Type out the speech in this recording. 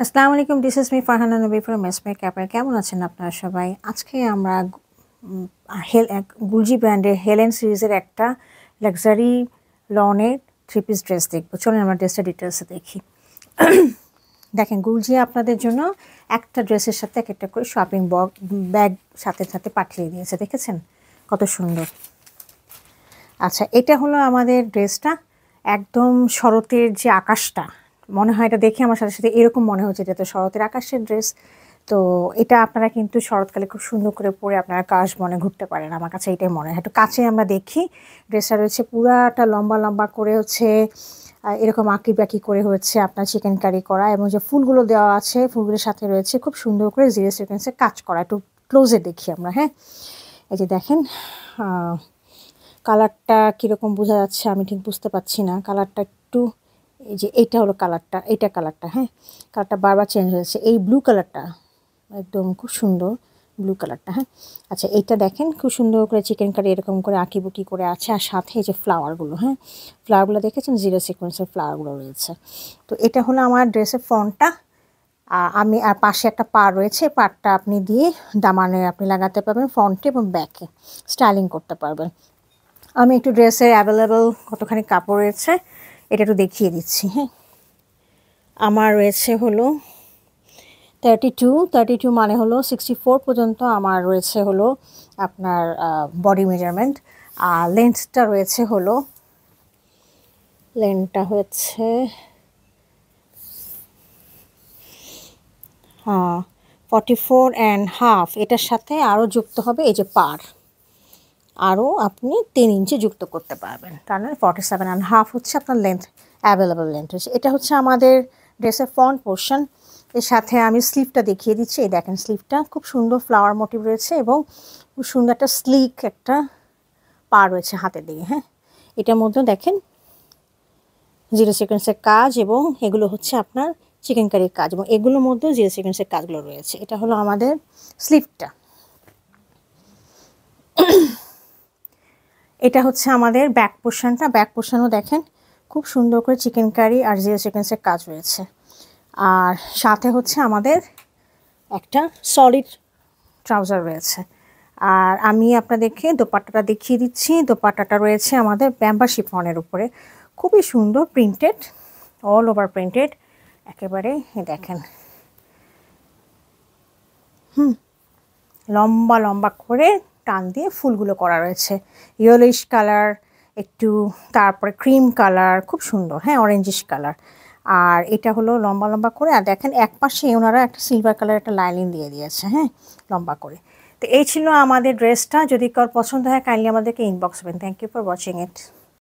আসসালামু আলাইকুম, this is me Farhana নবী ফ্রম এসমাই ক্যাপার। কেমন আছেন আপনারা সবাই? আজকে আমরা গুলজি ব্র্যান্ডের হেলেন সিরিজের একটা লাক্সারি লনের থ্রি পিস ড্রেস দেখবো। চলুন আমরা ড্রেসটা ডিটেলসে দেখি। দেখেন, গুলজি আপনাদের জন্য একটা ড্রেসের সাথে এক একটা করে শপিং ব্যাগ সাথে সাথে পাঠিয়ে দিয়েছে। দেখেছেন কত সুন্দর। আচ্ছা, এটা হলো আমাদের ড্রেসটা। একদম শরতের যে আকাশটা, মনে হয় এটা দেখে আমার সাথে সাথে এরকম মনে হচ্ছে এটা তো শরতের আকাশের ড্রেস। তো এটা আপনারা কিন্তু শরৎকালে খুব সুন্দর করে পরে আপনারা কাশ বনে ঘুরতে পারেন। আমার কাছে এটাই মনে হয়। একটু কাছে আমরা দেখি, ড্রেসটা রয়েছে পুরাটা লম্বা লম্বা করে হচ্ছে এরকম আঁকি বাঁকি করে হচ্ছে আপনার চিকেন কারি করা, এবং যে ফুলগুলো দেওয়া আছে ফুলগুলোর সাথে রয়েছে খুব সুন্দর করে জিরো সিকোয়েন্সে কাজ করা। একটু ক্লোজে দেখি আমরা। হ্যাঁ, এই যে দেখেন, কালারটা কীরকম বোঝা যাচ্ছে আমি ঠিক বুঝতে পারছি না। কালারটা একটু, এই যে এইটা হলো কালারটা, এইটা কালারটা। হ্যাঁ, কালারটা বারবার চেঞ্জ হয়েছে। এই ব্লু কালারটা একদম খুব সুন্দর, ব্লু কালারটা। হ্যাঁ, আচ্ছা, এইটা দেখেন খুব সুন্দর করে চিকেন কারি এরকম করে আঁকিবুকি করে আছে, আর সাথে এই যে ফ্লাওয়ারগুলো, হ্যাঁ ফ্লাওয়ারগুলো দেখেছেন, জিরো সিকোয়েন্সের ফ্লাওয়ারগুলো রয়েছে। তো এটা হলো আমার ড্রেসের ফ্রন্টটা। আমি আর পাশে একটা পাড় রয়েছে, পাড়টা আপনি দিয়ে দামানে আপনি লাগাতে পারবেন ফ্রন্টে এবং ব্যাকে, স্টাইলিং করতে পারবেন। আমি একটু ড্রেসের অ্যাভেলেবল কতখানি কাপড় রয়েছে এটা একটু দেখিয়ে দিচ্ছি। হ্যাঁ, আমার রয়েছে হলো 32 মানে হলো 64 পর্যন্ত আমার রয়েছে হলো আপনার বডি মেজারমেন্ট। আর লেন্থটা রয়েছে হলো, লেন্থটা হচ্ছে 44.5। এটার সাথে আরও যুক্ত হবে এই যে পার, আরও আপনি 3 ইঞ্চি যুক্ত করতে পারবেন। তার মানে 47.5 হচ্ছে আপনার লেন্থ, অ্যাভেলেবল লেন্থ হচ্ছে। এটা হচ্ছে আমাদের ড্রেসের ফ্রন্ট পোর্শন। এর সাথে আমি স্লিভটা দেখিয়ে দিচ্ছি। এই দেখেন, স্লিভটা খুব সুন্দর ফ্লাওয়ার মোটিভ রয়েছে এবং খুব সুন্দর একটা স্লিক একটা পা রয়েছে হাতের দিকে। হ্যাঁ, এটার মধ্যে দেখেন জিরো সিকোয়েন্সের কাজ, এবং এগুলো হচ্ছে আপনার চিকেন কারির কাজ, এবং এগুলোর মধ্যেও জিরো সিকোয়েন্সের কাজগুলো রয়েছে। এটা হলো আমাদের স্লিভটা। এটা হচ্ছে আমাদের ব্যাক পোর্শনটা। ব্যাক পোর্শনও দেখেন খুব সুন্দর করে চিকেন কারি আর জিরো সিকোয়েন্সের কাজ রয়েছে। আর সাথে হচ্ছে আমাদের একটা সলিড ট্রাউজার রয়েছে। আর আমি আপনাদেরকে দোপাট্টাটা দেখিয়ে দিচ্ছি। দোপাট্টাটা রয়েছে আমাদের ব্যাম্বা শিফনের উপরে, খুবই সুন্দর প্রিন্টেড, অল ওভার প্রিন্টেড একেবারে। দেখেন, লম্বা লম্বা করে টান দিয়ে ফুলগুলো করা রয়েছে, ইয়েলোইশ কালার একটু, তারপরে ক্রিম কালার, খুব সুন্দর। হ্যাঁ, অরেঞ্জিশ কালার। আর এটা হলো লম্বা লম্বা করে। আর দেখেন এক পাশে ওনারা একটা সিলভার কালার একটা লাইনিং দিয়ে দিয়েছে, হ্যাঁ লম্বা করে। তো এই ছিল আমাদের ড্রেসটা। যদি কারোর পছন্দ হয় কাইন্ডলি আমাদেরকে ইনবক্স করবেন। Thank you for watching it.